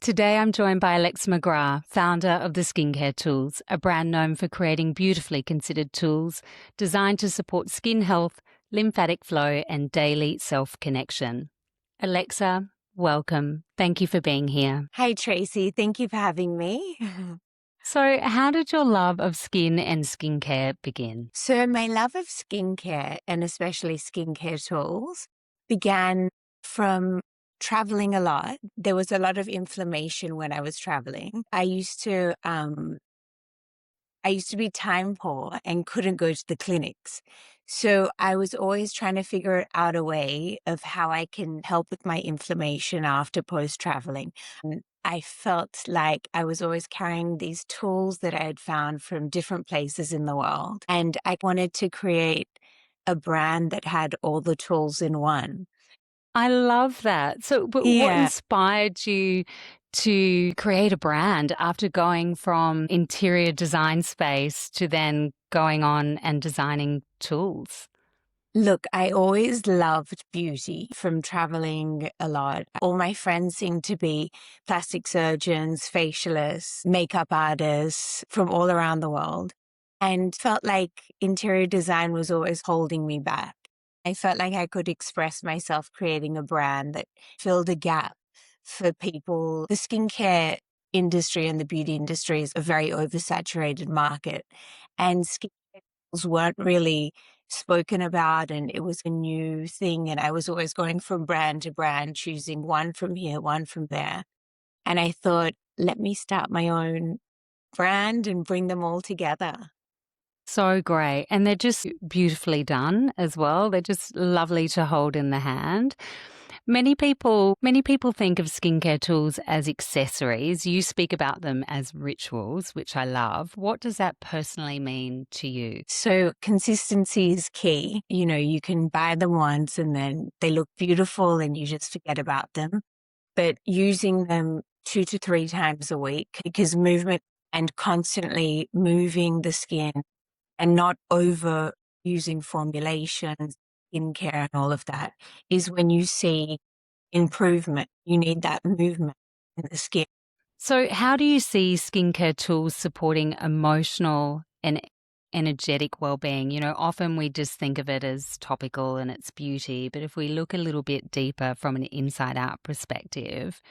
Today I'm joined by Alexa McGrath, founder of the Skincare Tools, a brand known for creating beautifully considered tools designed to support skin health, lymphatic flow, and daily self-connection. Alexa, welcome. Thank you for being here. Hi, Tracy. Thank you for having me. So, how did your love of skin and skincare begin? So, my love of skincare and especially skincare tools began from traveling a lot. There was a lot of inflammation when I was traveling. I used to be time poor and couldn't go to the clinics. So I was always trying to figure out a way of how I can help with my inflammation after post traveling. I felt like I was always carrying these tools that I had found from different places in the world. And I wanted to create a brand that had all the tools in one. I love that. So, but what Yeah. inspired you to create a brand after going from interior design space to then going on and designing tools? Look, I always loved beauty from traveling a lot. All my friends seemed to be plastic surgeons, facialists, makeup artists from all around the world, and felt like interior design was always holding me back. I felt like I could express myself creating a brand that filled a gap for people. The skincare industry and the beauty industry is a very oversaturated market, and skincare weren't really spoken about, and it was a new thing, and I was always going from brand to brand, choosing one from here, one from there. And I thought, let me start my own brand and bring them all together. So great. And they're just beautifully done as well. They're just lovely to hold in the hand. Many people think of skincare tools as accessories. You speak about them as rituals, which I love. What does that personally mean to you? So consistency is key. You can buy them once and then they look beautiful and you just forget about them. But using them 2 to 3 times a week, because movement and constantly moving the skin and not over using formulations, skincare and all of that is when you see improvement. You need that movement in the skin. So, how do you see skincare tools supporting emotional and energetic well-being? Often we just think of it as topical and it's beauty, but if we look a little bit deeper from an inside-out perspective,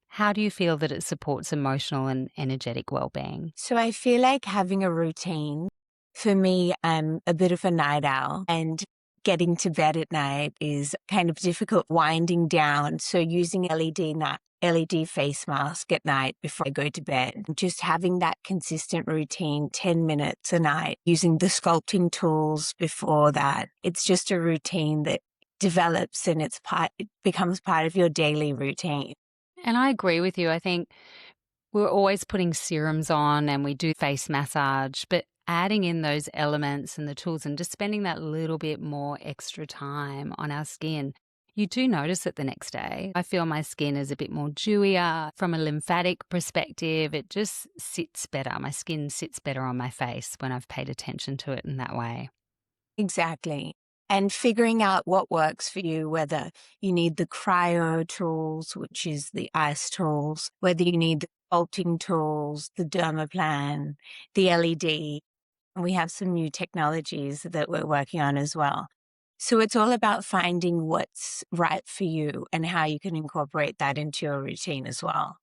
how do you feel that it supports emotional and energetic well-being? So I feel like having a routine, for me, I'm a bit of a night owl, and getting to bed at night is kind of difficult winding down. So using LED face mask at night before I go to bed, just having that consistent routine, 10 minutes a night, using the sculpting tools before that. It's just a routine that develops and it becomes part of your daily routine. And I agree with you. I think we're always putting serums on and we do face massage, but adding in those elements and the tools and just spending that little bit more extra time on our skin, you do notice it the next day. I feel my skin is a bit more dewier. From a lymphatic perspective, it just sits better. My skin sits better on my face when I've paid attention to it in that way. Exactly. And figuring out what works for you, whether you need the cryo tools, which is the ice tools, whether you need the sculpting tools, the dermaplan, the LED. And we have some new technologies that we're working on as well. So it's all about finding what's right for you and how you can incorporate that into your routine as well.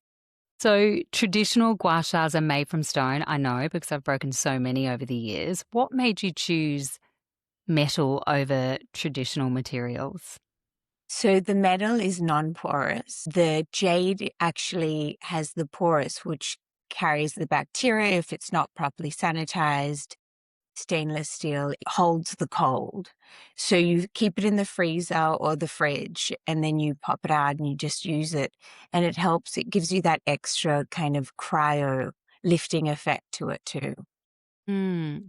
So, traditional gua shas are made from stone, I know, because I've broken so many over the years. What made you choose metal over traditional materials? So the metal is non-porous. The jade actually has the porous, which carries the bacteria if it's not properly sanitized. Stainless steel holds the cold. So you keep it in the freezer or the fridge, and then you pop it out and you just use it. And it gives you that extra kind of cryo lifting effect to it too.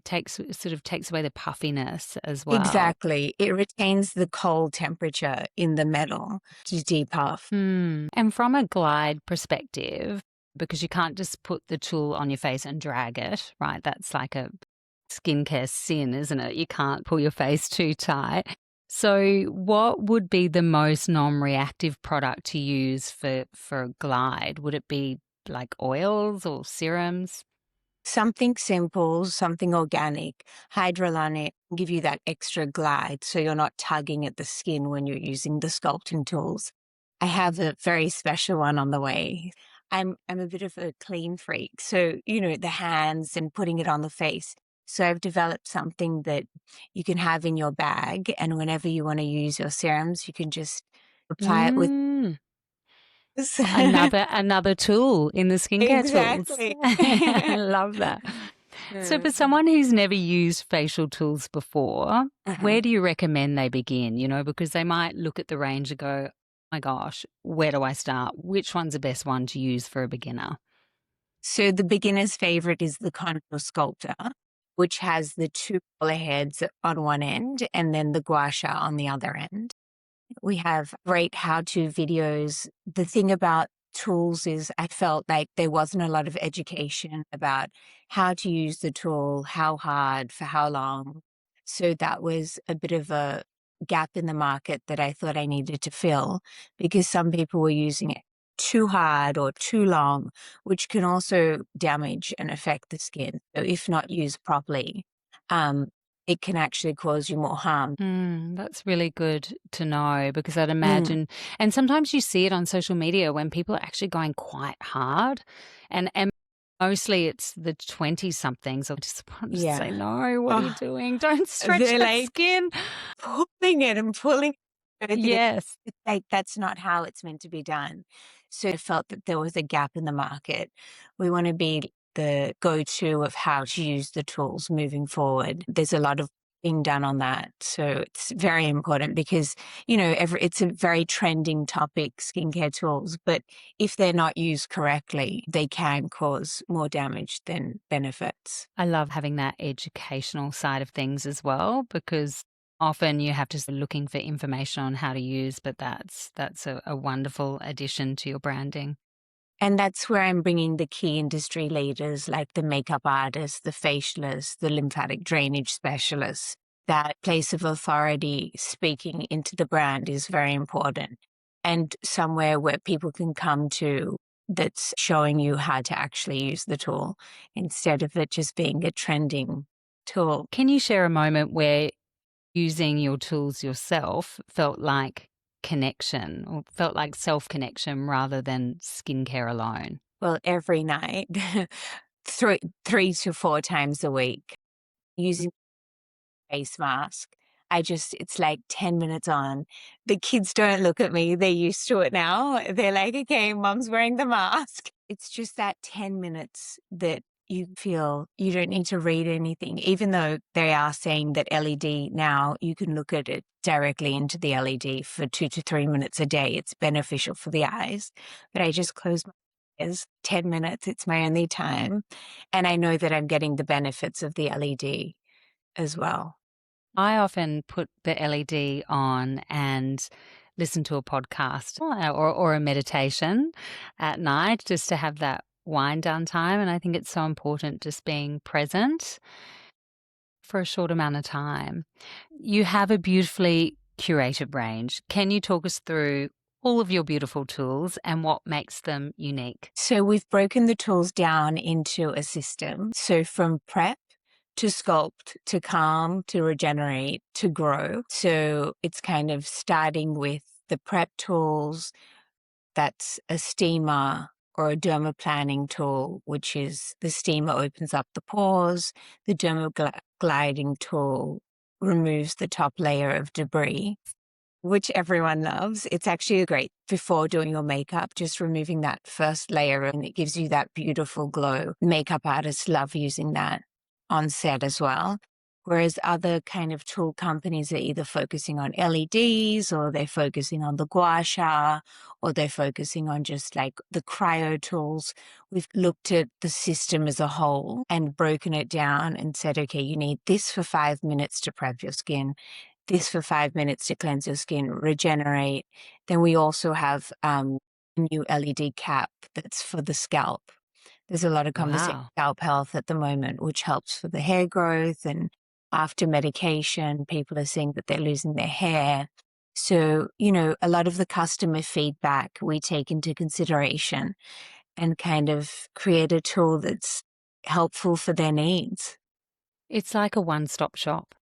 Takes away the puffiness as well. Exactly. It retains the cold temperature in the metal to depuff. And from a glide perspective, because you can't just put the tool on your face and drag it, right? That's like a skincare sin, isn't it? You can't pull your face too tight. So, what would be the most non-reactive product to use for a glide? Would it be like oils or serums? Something simple, something organic, hyaluronic, give you that extra glide so you're not tugging at the skin when you're using the sculpting tools. I have a very special one on the way. I'm a bit of a clean freak. So, the hands and putting it on the face. So I've developed something that you can have in your bag, and whenever you want to use your serums, you can just apply it with Mm, this. another tool in the skincare tools. Exactly. I love that. So, for someone who's never used facial tools before, Uh-huh. where do you recommend they begin? Because they might look at the range and go, oh my gosh, where do I start? Which one's the best one to use for a beginner? So the beginner's favorite is the contour sculptor, which has the two roller heads on one end and then the gua sha on the other end. We have great how-to videos. The thing about tools is I felt like there wasn't a lot of education about how to use the tool, how hard, for how long. So that was a bit of a gap in the market that I thought I needed to fill because some people were using it too hard or too long, which can also damage and affect the skin. So if not used properly, um, it can actually cause you more harm. That's really good to know because I'd Mm, imagine, and sometimes you see it on social media when people are actually going quite hard, and mostly it's the 20 somethings. I just want to say, yeah. no, what are you Oh, doing? Don't stretch they're that like skin. pulling it and pulling it. I think Yes. it's like that's not how it's meant to be done. So I felt that there was a gap in the market. We want to be the go-to of how to use the tools moving forward. There's a lot of being done on that. So it's very important because, it's a very trending topic, skincare tools, but if they're not used correctly, they can cause more damage than benefits. I love having that educational side of things as well because often you have to looking for information on how to use, but that's a wonderful addition to your branding. And that's where I'm bringing the key industry leaders like the makeup artists, the facialists, the lymphatic drainage specialists. That place of authority speaking into the brand is very important. And somewhere where people can come to that's showing you how to actually use the tool instead of it just being a trending tool. Can you share a moment where using your tools yourself felt like connection or felt like self connection rather than skincare alone? Well, every night, three to four times a week, using face mask. It's like 10 minutes on. The kids don't look at me. They're used to it now. They're like, okay, mom's wearing the mask. It's just that 10 minutes that you feel you don't need to read anything, even though they are saying that LED now, you can look at it directly into the LED for 2 to 3 minutes a day. It's beneficial for the eyes. But I just close my eyes 10 minutes. It's my only time. And I know that I'm getting the benefits of the LED as well. I often put the LED on and listen to a podcast or a meditation at night just to have that wind down time. And I think it's so important just being present for a short amount of time. You have a beautifully curated range. Can you talk us through all of your beautiful tools and what makes them unique? So we've broken the tools down into a system. So from prep to sculpt, to calm, to regenerate, to grow. So it's kind of starting with the prep tools. That's a steamer or a dermaplaning tool, which is the steamer opens up the pores. The dermagliding tool removes the top layer of debris, which everyone loves. It's actually a great before doing your makeup, just removing that first layer and it gives you that beautiful glow. Makeup artists love using that on set as well. Whereas other kind of tool companies are either focusing on LEDs or they're focusing on the gua sha or they're focusing on just like the cryo tools. We've looked at the system as a whole and broken it down and said, okay, you need this for 5 minutes to prep your skin, this for 5 minutes to cleanse your skin, regenerate. Then we also have a new LED cap that's for the scalp. There's a lot of conversation Wow. about scalp health at the moment, which helps for the hair growth and after medication, people are saying that they're losing their hair. So, a lot of the customer feedback we take into consideration and kind of create a tool that's helpful for their needs. It's like a one-stop shop.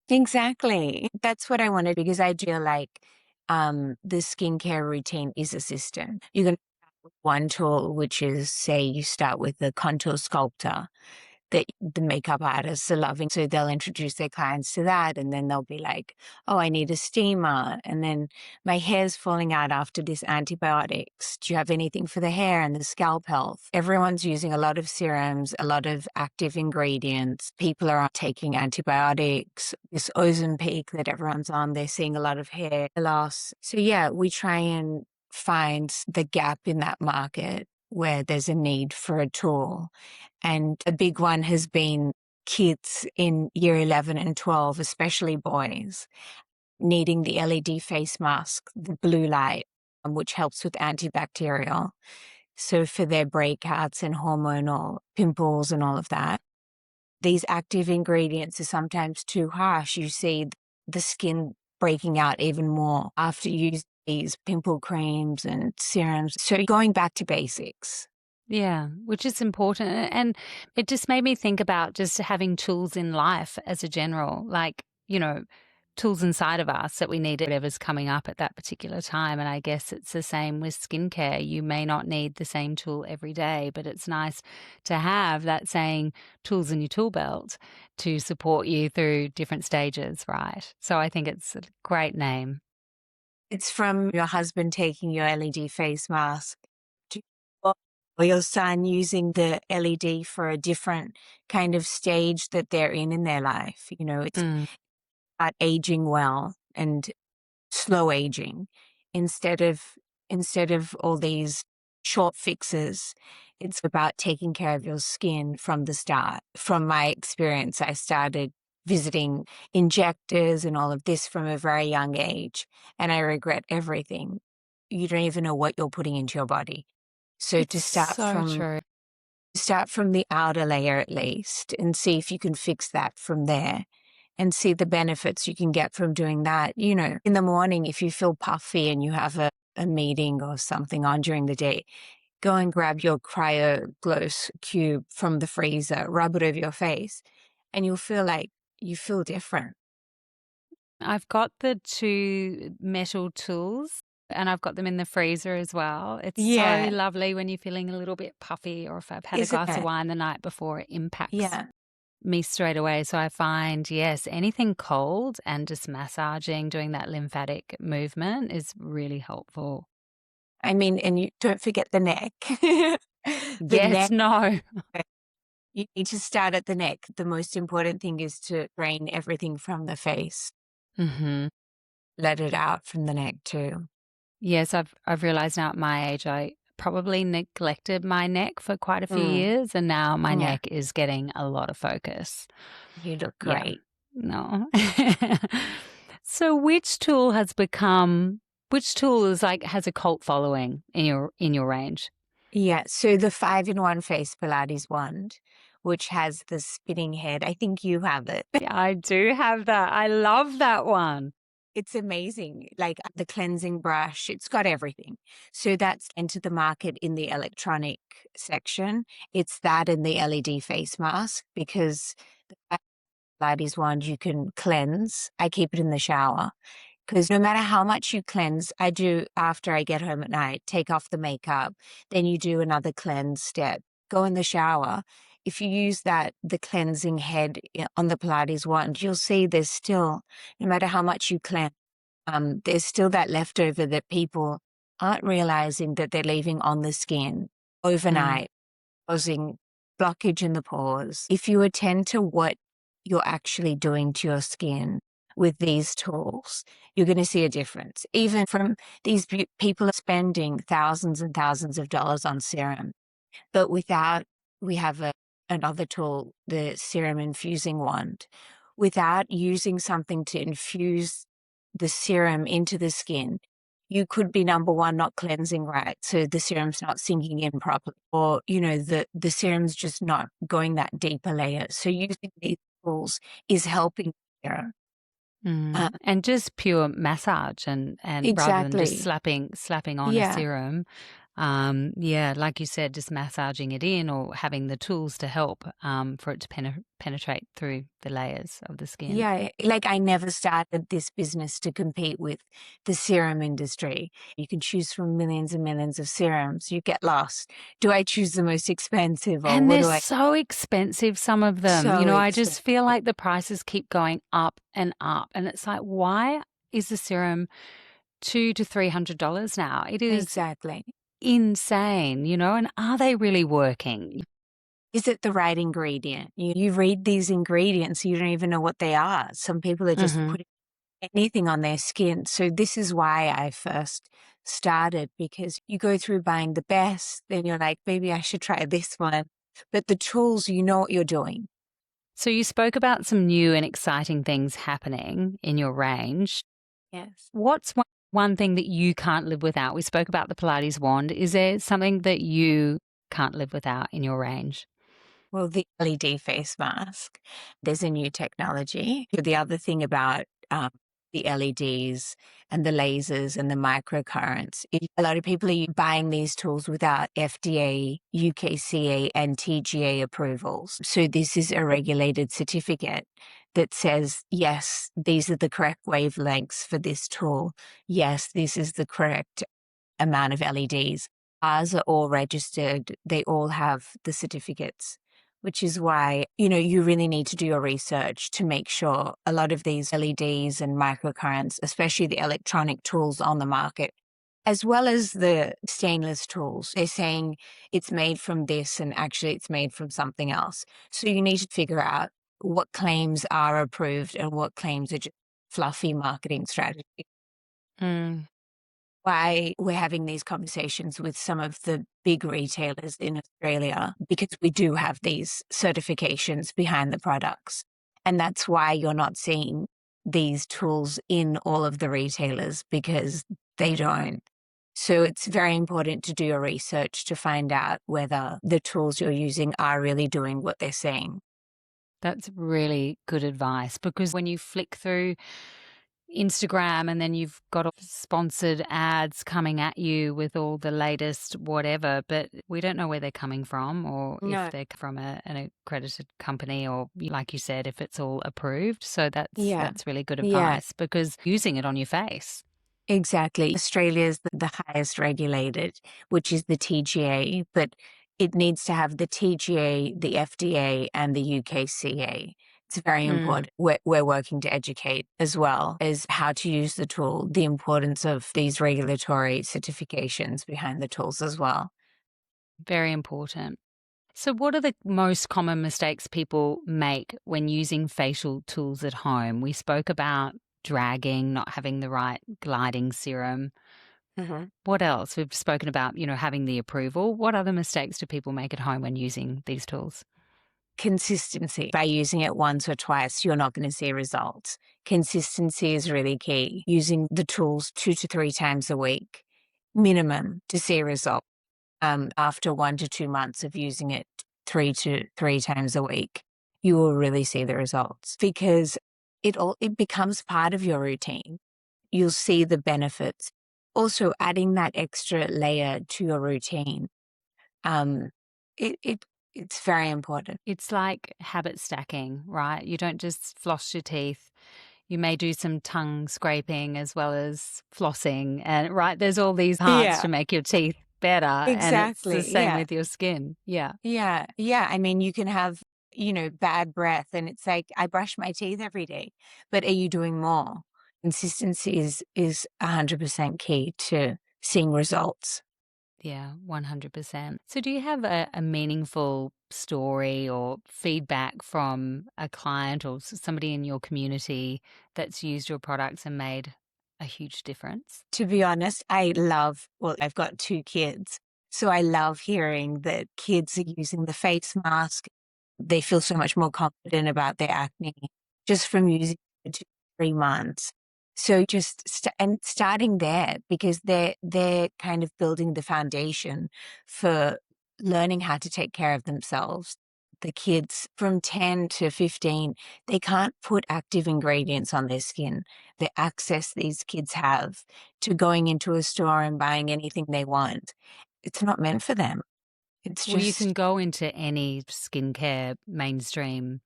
Exactly. That's what I wanted because I feel like the skincare routine is a system. You can have one tool, which is, say, you start with the contour sculptor that the makeup artists are loving. So they'll introduce their clients to that. And then they'll be like, oh, I need a steamer. And then my hair's falling out after this antibiotics. Do you have anything for the hair and the scalp health? Everyone's using a lot of serums, a lot of active ingredients. People are taking antibiotics. This Ozempic that everyone's on, they're seeing a lot of hair loss. So yeah, we try and find the gap in that market where there's a need for a tool. And a big one has been kids in year 11 and 12, especially boys, needing the LED face mask, the blue light, which helps with antibacterial. So for their breakouts and hormonal pimples and all of that, these active ingredients are sometimes too harsh. You see the skin breaking out even more after you use these pimple creams and serums. So going back to basics. Yeah, which is important. And it just made me think about just having tools in life as a general, like, tools inside of us that we need at whatever's coming up at that particular time. And I guess it's the same with skincare. You may not need the same tool every day, but it's nice to have that saying tools in your tool belt to support you through different stages, right? So I think it's a great name. It's from your husband taking your LED face mask to or your son using the LED for a different kind of stage that they're in their life. It's Mm. about aging well and slow aging instead of all these short fixes. It's about taking care of your skin from the start. From my experience, I started visiting injectors and all of this from a very young age, and I regret everything. You don't even know what you're putting into your body. So to It's so true. start from the outer layer at least and see if you can fix that from there and see the benefits you can get from doing that. In the morning, if you feel puffy and you have a meeting or something on during the day, go and grab your cryo glow cube from the freezer, rub it over your face, and you'll feel like you feel different. I've got the 2 metal tools, and I've got them in the freezer as well. It's so Yeah, lovely when you're feeling a little bit puffy, or if I've had a isn't glass of it? wine the night before, it impacts Yeah. me straight away. So I find, yes, anything cold and just massaging, doing that lymphatic movement is really helpful. I mean, and you don't forget the neck. The Yes, neck, no. you need to start at the neck. The most important thing is to drain everything from the face. Mhm. Let it out from the neck too. Yes, I've realized now at my age, I probably neglected my neck for quite a few Mm, years, and now my yeah, neck is getting a lot of focus. you look Yeah. great. No. So which tool is like has a cult following in your range? Yeah, so the 5-in-1 face Pilates wand, which has the spinning head, I think you have it. Yeah, I do have that. I love that one. It's amazing. Like the cleansing brush, it's got everything. So that's entered the market in the electronic section. It's that and the LED face mask because the Pilates wand you can cleanse. I keep it in the shower. Because no matter how much you cleanse, I do after I get home at night, take off the makeup, then you do another cleanse step, go in the shower. If you use the cleansing head on the Pilates wand, you'll see there's still, no matter how much you cleanse, there's still that leftover that people aren't realizing that they're leaving on the skin Mm, overnight, causing blockage in the pores. If you attend to what you're actually doing to your skin with these tools, you're going to see a difference. Even from these people are spending thousands and thousands of dollars on serum, but we have another tool, the serum infusing wand. Without using something to infuse the serum into the skin, you could be number one, not cleansing right. So the serum's not sinking in properly, or, the serum's just not going that deeper layer. So using these tools is helping here. And just pure massage and rather than just Exactly. slapping on a Yeah. serum. Yeah, like you said, just massaging it in or having the tools to help for it to penetrate through the layers of the skin. Yeah, like I never started this business to compete with the serum industry. You can choose from millions and millions of serums. You get lost. Do I choose the most expensive or And what they're do I? so expensive, some of them. So I just expensive. feel like the prices keep going up and up. And it's like, why is the serum $200 to $300 now? It is Exactly. insane, and are they really working? Is it the right ingredient? You read these ingredients, you don't even know what they are. Some people are just Hmm. putting anything on their skin. So this is why I first started, because you go through buying the best, then you're like, maybe I should try this one. But the tools, you know what you're doing. So you spoke about some new and exciting things happening in your range. Yes. What's one thing that you can't live without? We spoke about the Pilates wand. Is there something that you can't live without in your range? Well, the LED face mask, there's a new technology. The other thing about the LEDs and the lasers and the microcurrents, a lot of people are buying these tools without FDA, UKCA, and TGA approvals. So this is a regulated certificate that says, yes, these are the correct wavelengths for this tool. Yes, this is the correct amount of LEDs. Ours are all registered. They all have the certificates, which is why, you really need to do your research to make sure a lot of these LEDs and microcurrents, especially the electronic tools on the market, as well as the stainless tools, they're saying it's made from this and actually it's made from something else. So you need to figure out what claims are approved and what claims are just fluffy marketing strategy. Mm. Why we're having these conversations with some of the big retailers in Australia, because we do have these certifications behind the products. And that's why you're not seeing these tools in all of the retailers, because they don't. So it's very important to do your research to find out whether the tools you're using are really doing what they're saying. That's really good advice because when you flick through Instagram and then you've got all sponsored ads coming at you with all the latest whatever, but we don't know where they're coming from or if No. they're from an accredited company or like you said, if it's all approved. So that's Yeah. that's really good Yeah. advice because using it on your face. Exactly. Australia is the highest regulated, which is the TGA, but it needs to have the TGA, the FDA, and the UKCA. It's very Mm, important. We're working to educate as well as how to use the tool, the importance of these regulatory certifications behind the tools as well. very important. So, what are the most common mistakes people make when using facial tools at home? We spoke about dragging, not having the right gliding serum. Mhm. What else? We've spoken about, having the approval. What other mistakes do people make at home when using these tools? Consistency. By using it once or twice, you're not going to see results. Consistency is really key. Using the tools 2 to 3 times a week, minimum, to see results. After 1 to 2 months of using it 3 times a week, you will really see the results because it becomes part of your routine. You'll see the benefits. Also, adding that extra layer to your routine, um, it, it it's very important. It's like habit stacking, right? You don't just floss your teeth. You may do some tongue scraping as well as flossing. And right, there's all these parts Yeah, to make your teeth better. And it's the exactly. same Yeah. with your skin. Yeah. Yeah. Yeah. I mean, you can have, bad breath and it's like, I brush my teeth every day, but are you doing more? Consistency is 100% key to seeing results. Yeah, 100%. So, do you have a meaningful story or feedback from a client or somebody in your community that's used your products and made a huge difference? To be honest, I've got 2 kids. So I love hearing that kids are using the face mask. They feel so much more confident about their acne just from using it for 2 3 months. So just starting there because they're kind of building the foundation for learning how to take care of themselves. the kids from 10 to 15, they can't put active ingredients on their skin. The access these kids have to going into a store and buying anything they want, it's not meant for them. It's Well, you can just go into any skincare mainstream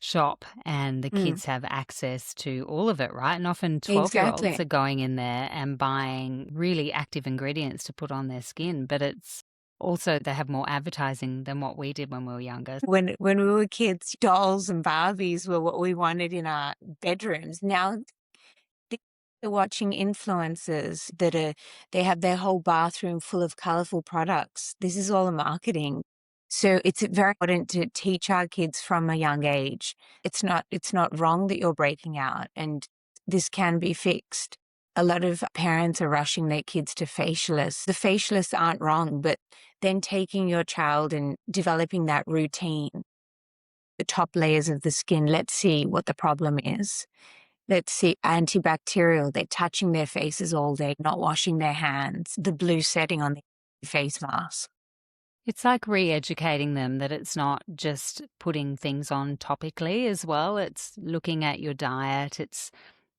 shop and the mm, kids have access to all of it, right? And often 12-year-olds exactly. are going in there and buying really active ingredients to put on their skin, but it's also they have more advertising than what we did when we were younger. When we were kids, dolls and Barbies were what we wanted in our bedrooms. Now they're watching influencers that they have their whole bathroom full of colorful products. This is all a marketing. So it's very important to teach our kids from a young age. It's not wrong that you're breaking out, and this can be fixed. A lot of parents are rushing their kids to facialists. The facialists aren't wrong, but then taking your child and developing that routine, the top layers of the skin, let's see what the problem is. Let's see, antibacterial, they're touching their faces all day, not washing their hands, the blue setting on the face mask. It's like re-educating them that it's not just putting things on topically as well. It's looking at your diet. It's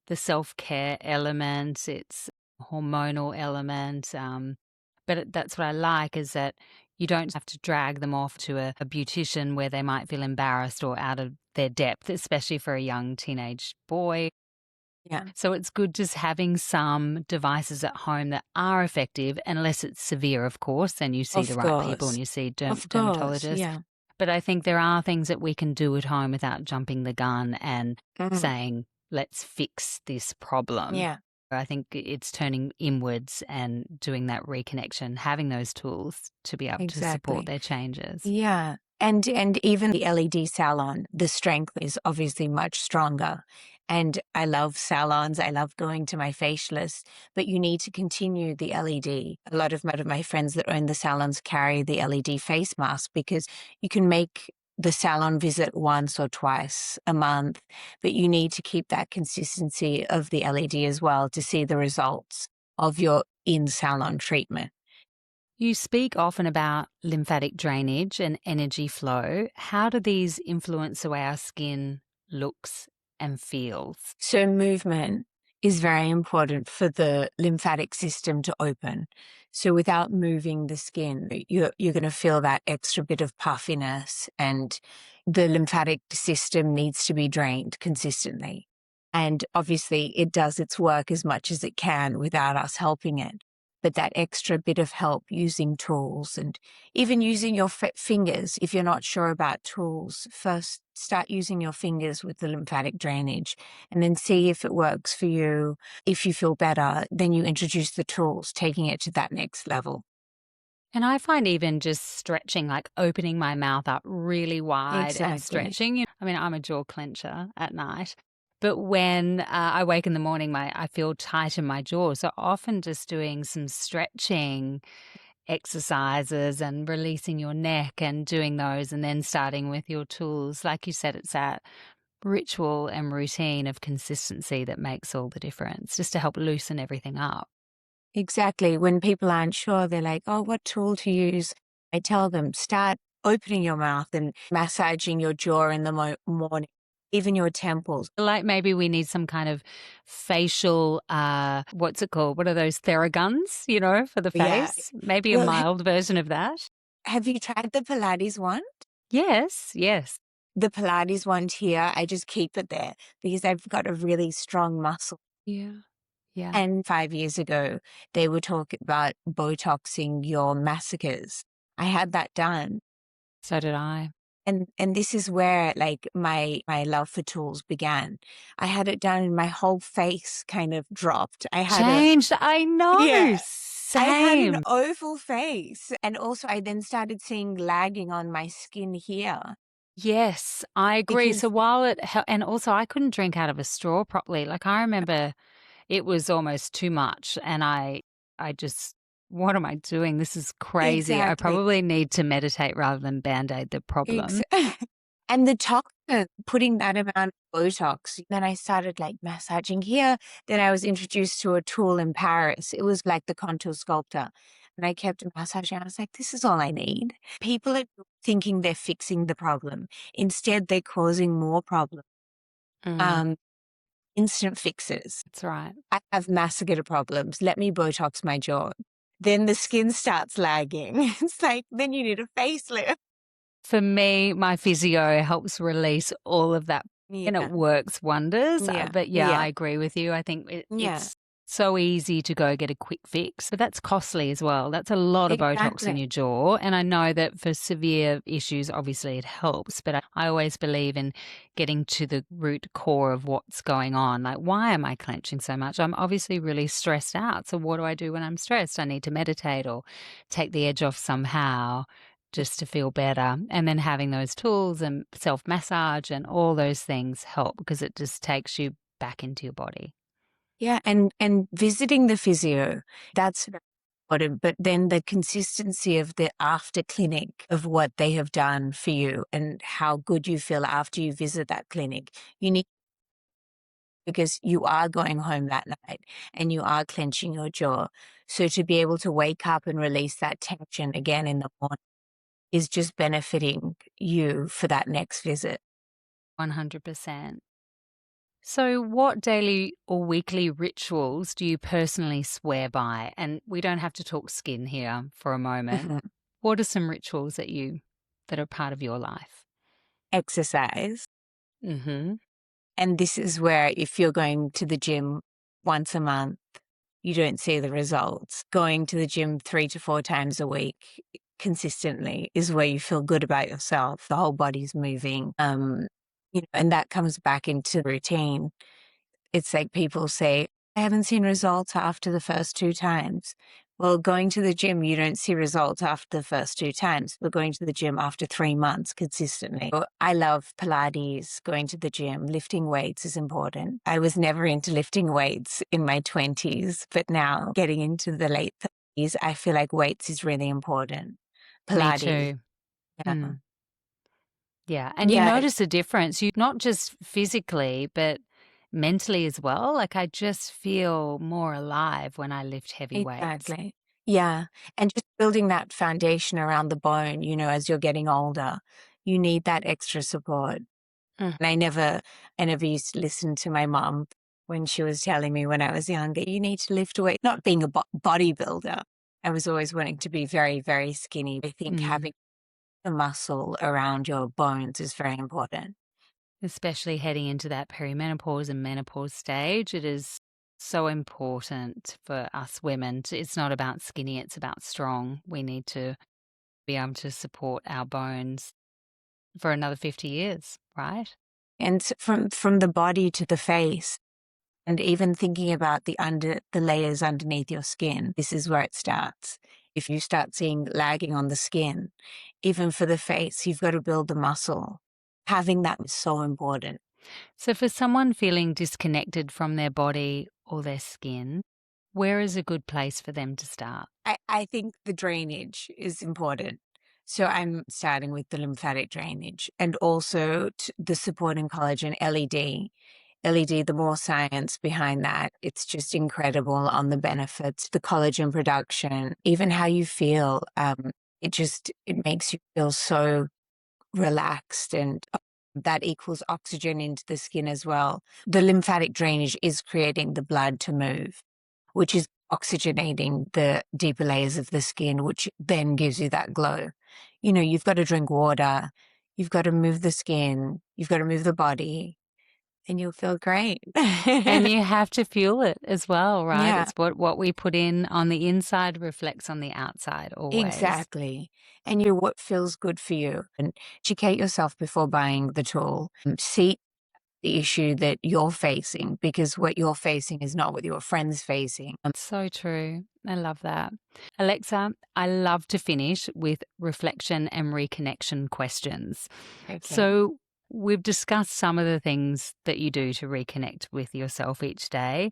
the self-care element. It's hormonal element. That's what I like is that you don't have to drag them off to a beautician where they might feel embarrassed or out of their depth, especially for a young teenage boy. Yeah, So it's good just having some devices at home that are effective, unless it's severe, of course, then you see the of right people and course. you see Of course, dermatologists. yeah. But I think there are things that we can do at home without jumping the gun and Mm, saying, let's fix this problem. yeah, I think it's turning inwards and doing that reconnection, having those tools to be able to support exactly. their changes. Yeah. And even the LED salon, the strength is obviously much stronger. And I love salons. I love going to my facialist, but you need to continue the LED. A lot of my friends that own the salons carry the LED face mask because you can make the salon visit once or twice a month, but you need to keep that consistency of the LED as well to see the results of your in salon treatment. You speak often about lymphatic drainage and energy flow. How do these influence the way our skin looks and feels? So movement is very important for the lymphatic system to open. So without moving the skin, you're going to feel that extra bit of puffiness, and the lymphatic system needs to be drained consistently. And obviously it does its work as much as it can without us helping it. But that extra bit of help using tools and even using your fingers, if you're not sure about tools, first start using your fingers with the lymphatic drainage and then see if it works for you. If you feel better, then you introduce the tools, taking it to that next level. And I find even just stretching, like opening my mouth up really wide and Exactly. stretching. I mean, I'm a jaw clencher at night, but when I wake in the morning, I feel tight in my jaw. So often just doing some stretching exercises and releasing your neck and doing those and then starting with your tools. Like you said, it's that ritual and routine of consistency that makes all the difference, just to help loosen everything up. Exactly. When people aren't sure, they're like, oh, what tool to use? I tell them, start opening your mouth and massaging your jaw in the morning, even your temples. Like maybe we need some kind of facial, what's it called? What are those Theraguns, for the Yeah. face? Maybe a Well, mild version of that. have you tried the Pilates one? Yes, yes. The Pilates ones here, I just keep it there because I've got a really strong muscle. Yeah. Yeah. And 5 years ago, they were talking about Botoxing your massacres. I had that done. So did I. And this is where like my love for tools began. I had it done and my whole face kind of dropped. Changed. I know. Yeah. I had an Same. oval face. And also I then started seeing lagging on my skin here Yes, I agree. So because while and also I couldn't drink out of a straw properly. Like I remember it was almost too much and I just what am I doing? This is crazy. I exactly. probably need to meditate rather than band-aid the Ex problem. and the toxin, putting that amount of Botox, then I started like massaging here. Then I was introduced to a tool in Paris. It was like the contour sculptor. and I kept massaging. I was like, this is all I need. People are thinking they're fixing the problem. Instead, they're causing more problems. Mm, Um, instant fixes. that's right. I have masseter problems. Let me Botox my jaw. Then the skin starts lagging. It's like, then you need a facelift. For me, my physio helps release all of that and it Yeah, works wonders. yeah, But yeah, I yeah, agree with you. I think yeah, it's so easy to go get a quick fix, but that's costly as well. That's a lot of Botox in exactly. your jaw. And I know that for severe issues, obviously it helps, but I always believe in getting to the root core of what's going on. Like, why am I clenching so much? I'm obviously really stressed out. So, what do I do when I'm stressed? I need to meditate or take the edge off somehow just to feel better. And then having those tools and self massage and all those things help because it just takes you back into your body. Yeah, and visiting the physio, that's very important. But then the consistency of the after clinic of what they have done for you and how good you feel after you visit that clinic. You need because you are going home that night and you are clenching your jaw. So to be able to wake up and release that tension again in the morning is just benefiting you for that next visit. 100%. So, what daily or weekly rituals do you personally swear by? And we don't have to talk skin here for a moment. Mhm. What are some rituals that are part of your life? Exercise. Mm-hmm. And this is where if you're going to the gym once a month, you don't see the results. Going to the gym 3 to 4 times a week consistently is where you feel good about yourself. The whole body's moving. And that comes back into routine. It's like people say, I haven't seen results after the first 2 times. Well, going to the gym, you don't see results after the first 2 times, but going to the gym after 3 months consistently. So I love Pilates, going to the gym, lifting weights is important. I was never into lifting weights in my 20s, but now getting into the late 30s, I feel like weights is really important. Me Pilates, too. yeah. Mm. Yeah, and you Yeah, notice a difference, you not just physically, but mentally as well. Like, I just feel more alive when I lift heavy weights. exactly. Yeah. And just building that foundation around the bone, as you're getting older, you need that extra support. Mm. And I never used to listen to my mom when she was telling me when I was younger, you need to lift weight, not being a bodybuilder. I was always wanting to be very, very skinny. I think Mm. having the muscle around your bones is very important. Especially heading into that perimenopause and menopause stage, it is so important for us women it's not about skinny, it's about strong. We need to be able to support our bones for another 50 years, right? And from the body to the face, and even thinking about the layers underneath your skin, this is where it starts. If you start seeing lagging on the skin, even for the face, you've got to build the muscle. Having that is so important. So, for someone feeling disconnected from their body or their skin, where is a good place for them to start? I think the drainage is important. So I'm starting with the lymphatic drainage and also the supporting collagen LED. LED, the more science behind that, it's just incredible on the benefits, the collagen production, even how you feel. It makes you feel so relaxed and that equals oxygen into the skin as well. The lymphatic drainage is creating the blood to move, which is oxygenating the deeper layers of the skin, which then gives you that glow. You've got to drink water, you've got to move the skin, you've got to move the body, and you'll feel great. And you have to fuel it as well, right? Yeah, It's what we put in on the inside reflects on the outside always. exactly. And what feels good for you. And educate yourself before buying the tool. See the issue that you're facing because what you're facing is not what your friend's facing. So true. I love that. Alexa, I love to finish with reflection and reconnection questions. Okay. So, we've discussed some of the things that you do to reconnect with yourself each day.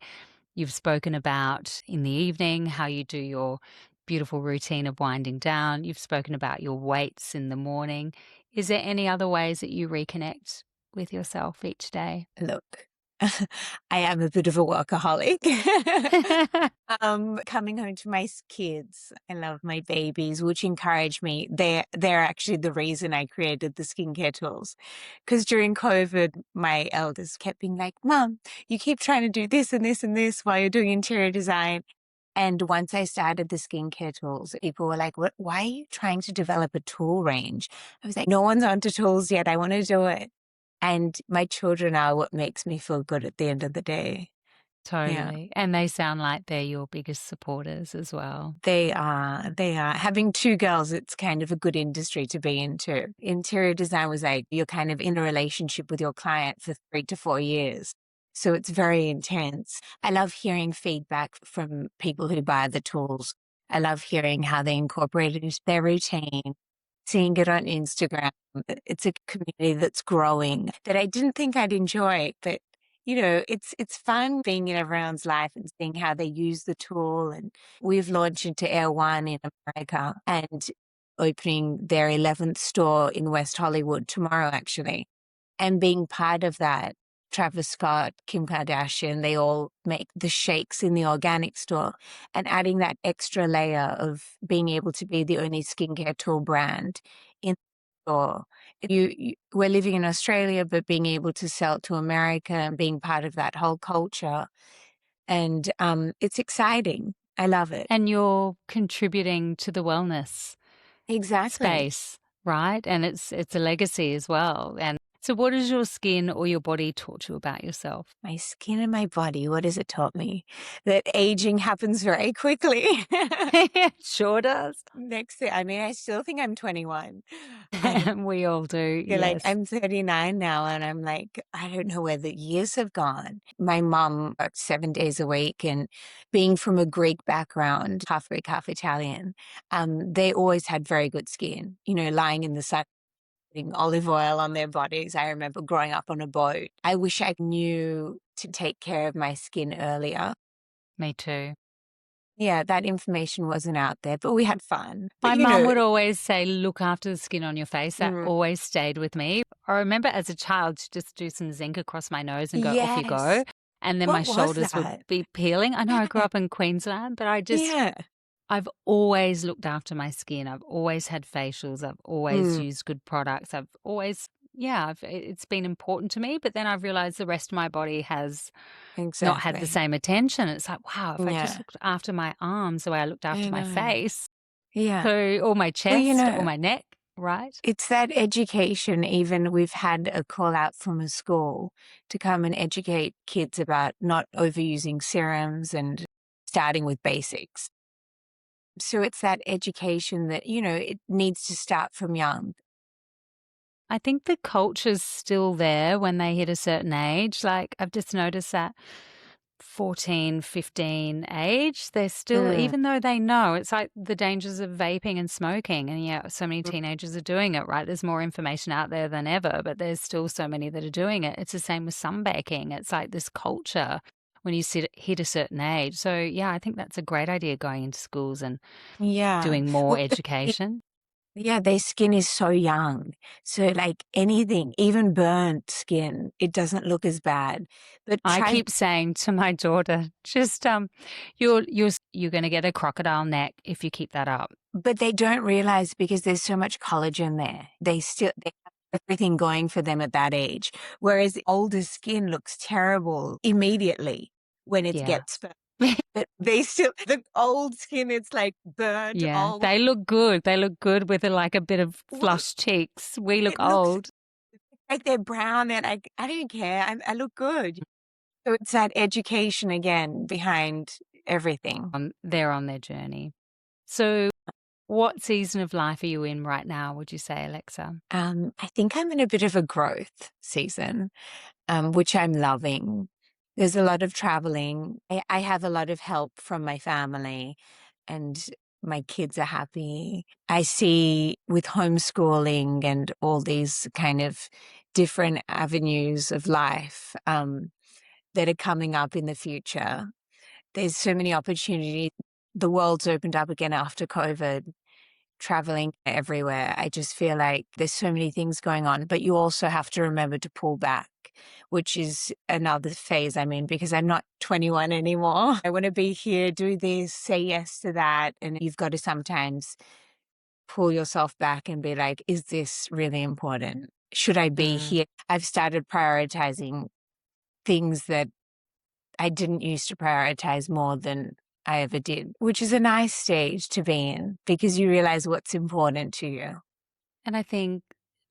You've spoken about in the evening how you do your beautiful routine of winding down. You've spoken about your weights in the morning. Is there any other ways that you reconnect with yourself each day? Look. I am a bit of a workaholic. Coming home to my kids, I love my babies, which encourage me. They're actually the reason I created the skincare tools. Because during COVID, my eldest kept being like, "Mom, you keep trying to do this and this and this while you're doing interior design." And once I started the skincare tools, people were like, "What? Why are you trying to develop a tool range?" I was like, "No one's onto tools yet. I want to do it." And my children are what makes me feel good at the end of the day. Yeah, Totally. And they sound like they're your biggest supporters as well. they are. They are. Having two girls, it's kind of a good industry to be into. Interior design was like you're kind of in a relationship with your client for 3 to 4 years. So it's very intense. I love hearing feedback from people who buy the tools. I love hearing how they incorporate it into their routine, seeing it on Instagram. It's a community that's growing that I didn't think I'd enjoy, but it's fun being in everyone's life and seeing how they use the tool. And we've launched into Air One in America and opening their 11th store in West Hollywood tomorrow, actually. And being part of that, Travis Scott, Kim Kardashian, they all make the shakes in the organic store, and adding that extra layer of being able to be the only skincare tool brand in the store. We're living in Australia, but being able to sell to America and being part of that whole culture. And it's exciting. I love it. And you're contributing to the wellness Exactly. space, right? And it's a legacy as well. And so what does your skin or your body taught you about yourself? My skin and my body, what has it taught me? That aging happens very quickly. Sure does. Next thing, I mean, I still think I'm 21. I We all do, feel like yes. I'm 39 now, and I'm like, I don't know where the years have gone. My mom worked 7 days a week, and being from a Greek background, half Greek, half Italian, they always had very good skin, lying in the sun, putting olive oil on their bodies. I remember growing up on a boat. I wish I knew to take care of my skin earlier. Me too. Yeah, that information wasn't out there, but we had fun. But My mum would always say, look after the skin on your face. That mm, always stayed with me. I remember as a child to just do some zinc across my nose and go, off you yes. go. And then my What was shoulders would that? be peeling. I know I grew Yeah. up in Queensland, but Yeah. I've always looked after my skin. I've always had facials. I've always Mm, used good products. I've always, yeah, it's been important to me. But then I've realized the rest of my body has not had the exactly. same attention. It's like, wow, if I just Yeah. looked after my arms the way I looked I after my know. face, Yeah. so, or my Well, chest or my neck, right? it's that education. Even we've had a call out from a school to come and educate kids about not overusing serums and starting with basics. So it's that education that, it needs to start from young. I think the culture's still there when they hit a certain age. Like, I've just noticed that 14, 15 age, they're still, Mm, even though they know it's like the dangers of vaping and smoking. And yeah, so many mm, teenagers are doing it, right? There's more information out there than ever, but there's still so many that are doing it. It's the same with sunbaking. It's like this culture when you hit a certain age. So, yeah, I think that's a great idea going into schools and yeah. doing more Well, education. yeah, their skin is so young. So like anything, even burnt skin, it doesn't look as bad. But I keep saying to my daughter, just you're going to get a crocodile neck if you keep that up. but they don't realize because there's so much collagen there. They have everything going for them at that age. Whereas older skin looks terrible immediately when it Yeah. gets burnt. But the old skin, it's like burnt Yeah, old. they look good. They look good with like a bit of Well, flushed cheeks. We look it looks old. like they're brown and I don't care. I look good. So it's that education again behind everything. They're on their journey. So, what season of life are you in right now, would you say, Alexa? I think I'm in a bit of a growth season, which I'm loving. There's a lot of traveling. I have a lot of help from my family, and my kids are happy. I see with homeschooling and all these kind of different avenues of life that are coming up in the future. There's so many opportunities. The world's opened up again after COVID. traveling everywhere, I just feel like there's so many things going on, but you also have to remember to pull back, which is another phase I'm in because I'm not 21 anymore. I want to be here, do this, say yes to that. And you've got to sometimes pull yourself back and be like, is this really important? Should I be Mm. here? I've started prioritizing things that I didn't used to prioritize more than I ever did, which is a nice stage to be in because you realize what's important to you. And I think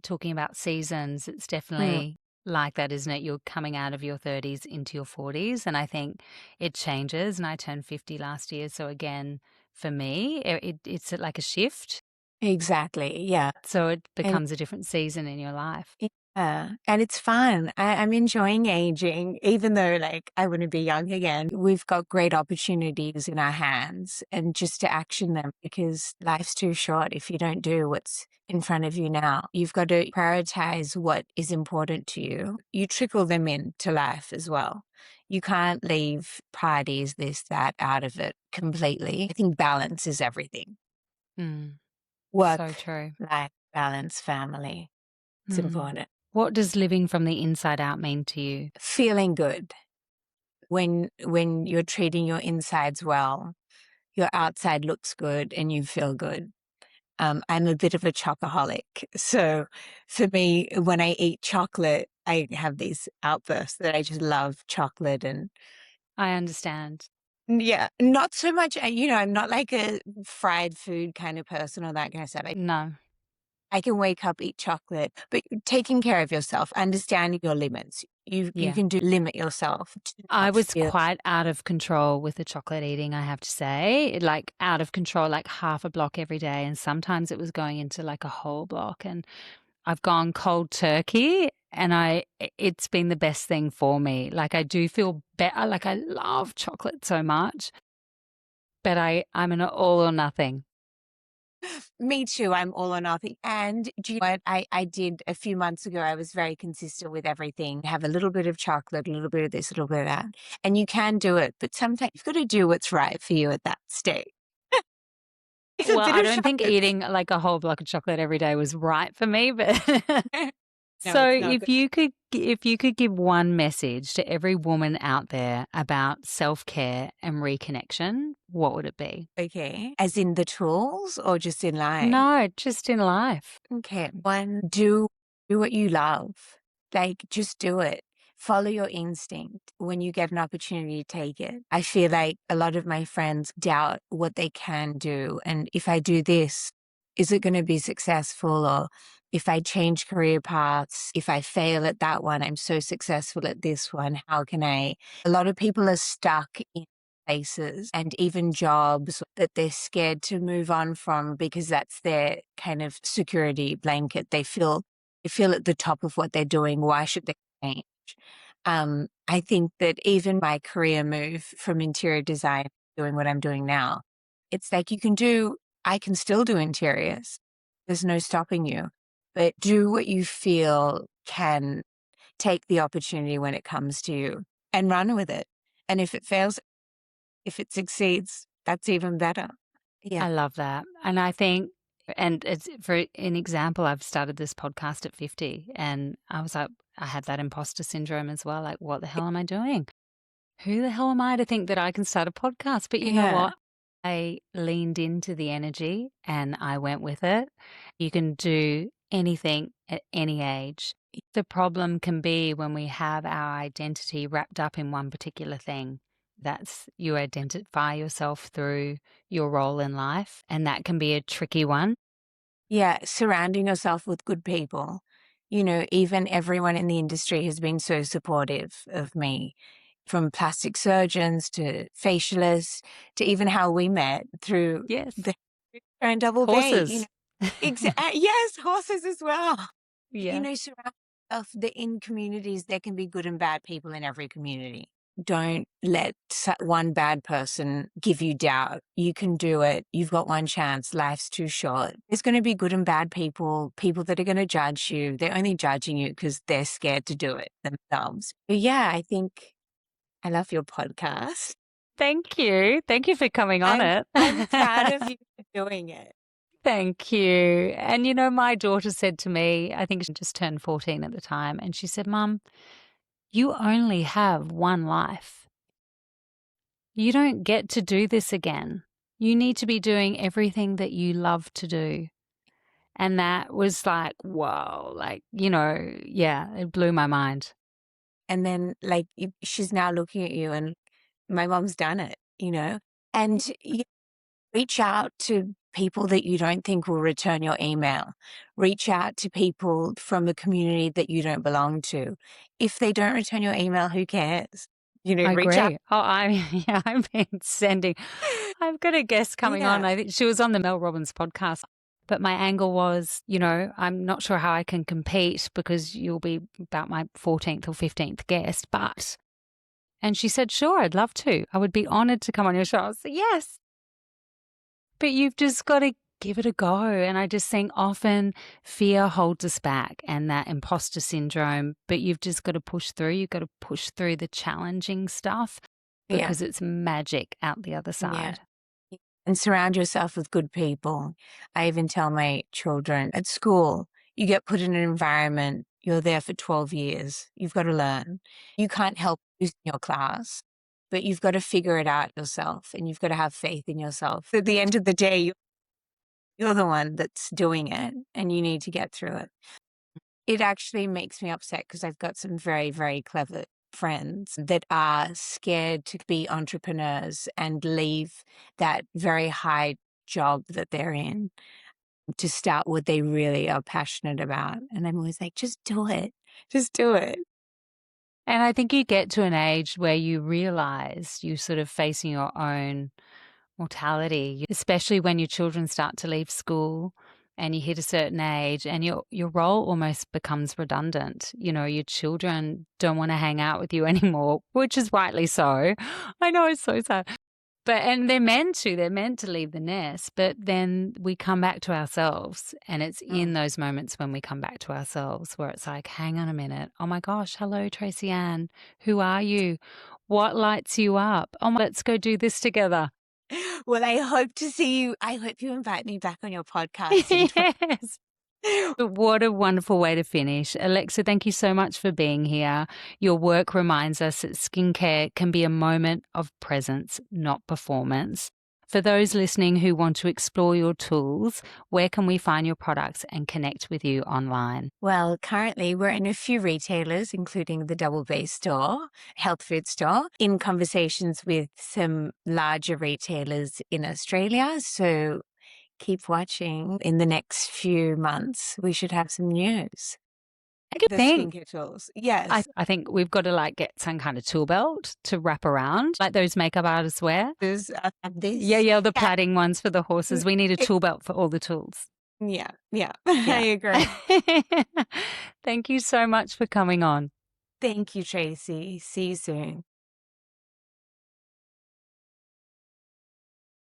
talking about seasons, it's Mm, definitely like that, isn't it? You're coming out of your 30s into your 40s. And I think it changes. And I turned 50 last year. So again, for me, it's like a shift. exactly. Yeah. So it And becomes a different season in your life. yeah, and it's fun. I'm enjoying aging, even though like I want to be young again. We've got great opportunities in our hands and just to action them because life's too short if you don't do what's in front of you now. You've got to prioritize what is important to you. You trickle them into life as well. You can't leave parties, this, that out of it completely. I think balance is everything. Mm, so Work, true. life, balance, family. It's Mm. important. What does living from the inside out mean to you? Feeling good. When you're treating your insides well, your outside looks good and you feel good. I'm a bit of a chocoholic. So for me, when I eat chocolate, I have these outbursts that I just love chocolate and I understand. yeah, not so much, I'm not like a fried food kind of person or that kind of stuff. No. I can wake up, eat chocolate, but taking care of yourself, understanding your limits. You Yeah. can limit yourself to I not was feel quite out of control with the chocolate eating, I have to say. Like out of control, like half a block every day. And sometimes it was going into like a whole block. And I've gone cold turkey and it's been the best thing for me. Like I do feel better. Like I love chocolate so much, but I'm an all or nothing. Me too. I'm all or nothing. And do you know what I did a few months ago? I was very consistent with everything. Have a little bit of chocolate, a little bit of this, a little bit of that. And you can do it, but sometimes you've got to do what's right for you at that stage. It's a Well, bit I of don't think chocolate. eating like a whole block of chocolate every day was right for me, but No, so it's not good. if you could give one message to every woman out there about self-care and reconnection, what would it be? Okay. As in the tools or just in life? No, just in life. Okay. One, do what you love. Like just do it. Follow your instinct. When you get an opportunity, take it. I feel like a lot of my friends doubt what they can do. And if I do this, is it going to be successful? Or if I change career paths, if I fail at that one, I'm so successful at this one. How can I? A lot of people are stuck in places and even jobs that they're scared to move on from because that's their kind of security blanket. They feel at the top of what they're doing. Why should they change? I think that even my career move from interior design, doing what I'm doing now, it's like I can still do interiors. There's no stopping you, but do what you feel can take the opportunity when it comes to you and run with it. And if it fails, if it succeeds, that's even better. Yeah. I love that. And I think, and it's for an example, I've started this podcast at 50 and I was like, I had that imposter syndrome as well. Like, what the hell am I doing? Who the hell am I to think that I can start a podcast? But you know Yeah. what? I leaned into the energy and I went with it. You can do anything at any age. The problem can be when we have our identity wrapped up in one particular thing. That's you identify yourself through your role in life, and that can be a tricky one. Yeah. Surrounding yourself with good people. Even everyone in the industry has been so supportive of me, from plastic surgeons to facialists to even how we met through Yes. the and double bay. Horses. Yes, horses as well. Yeah. Surround yourself in communities. There can be good and bad people in every community. Don't let one bad person give you doubt. You can do it. You've got one chance. Life's too short. There's going to be good and bad people, people that are going to judge you. They're only judging you because they're scared to do it themselves. But yeah, I think I love your podcast. Thank you. Thank you for coming on I'm it. I'm proud of you for doing it. Thank you. And my daughter said to me, I think she just turned 14 at the time, and she said, Mum, you only have one life. You don't get to do this again. You need to be doing everything that you love to do. And that was like, whoa, yeah, it blew my mind. And then, like, she's now looking at you, and my mom's done it, and you reach out to people that you don't think will return your email. Reach out to people from a community that you don't belong to. If they don't return your email, who cares? I Reach out. agree. Oh, yeah, I've been sending. I've got a guest coming on. Yeah. I think she was on the Mel Robbins podcast. But my angle was, I'm not sure how I can compete because you'll be about my 14th or 15th guest. And she said, sure, I'd love to. I would be honored to come on your show. I was like, yes. But you've just got to give it a go. And I just think often fear holds us back and that imposter syndrome, but you've just got to push through. You've got to push through the challenging stuff Yeah. because it's magic out the other Yeah. side. And surround yourself with good people. I even tell my children at school, you get put in an environment, you're there for 12 years. You've got to learn. You can't help losing your class, but you've got to figure it out yourself, and you've got to have faith in yourself. At the end of the day, you're the one that's doing it, and you need to get through it. It actually makes me upset because I've got some very, very clever friends that are scared to be entrepreneurs and leave that very high job that they're in to start what they really are passionate about. And I'm always like, just do it. Just do it. And I think you get to an age where you realize you're sort of facing your own mortality, especially when your children start to leave school and you hit a certain age and your role almost becomes redundant. Your children don't want to hang out with you anymore, which is rightly so. I know, it's so sad. And they're meant to leave the nest, but then we come back to ourselves. And it's in those moments when we come back to ourselves where it's like, hang on a minute. Oh my gosh. Hello, Tracy Ann. Who are you? What lights you up? Oh, let's go do this together. Well, I hope to see you. I hope you invite me back on your podcast. Yes. What a wonderful way to finish. Alexa, thank you so much for being here. Your work reminds us that skincare can be a moment of presence, not performance. For those listening who want to explore your tools, where can we find your products and connect with you online? Well, currently we're in a few retailers, including the Double Bay store, health food store, in conversations with some larger retailers in Australia. So keep watching. In the next few months, we should have some news. Good The thing. skincare tools. Yes. I think we've got to get some kind of tool belt to wrap around, like those makeup artists wear. There's this. Yeah, the plaiting ones for the horses. We need a tool belt for all the tools. Yeah. I agree. Thank you so much for coming on. Thank you, Tracy. See you soon.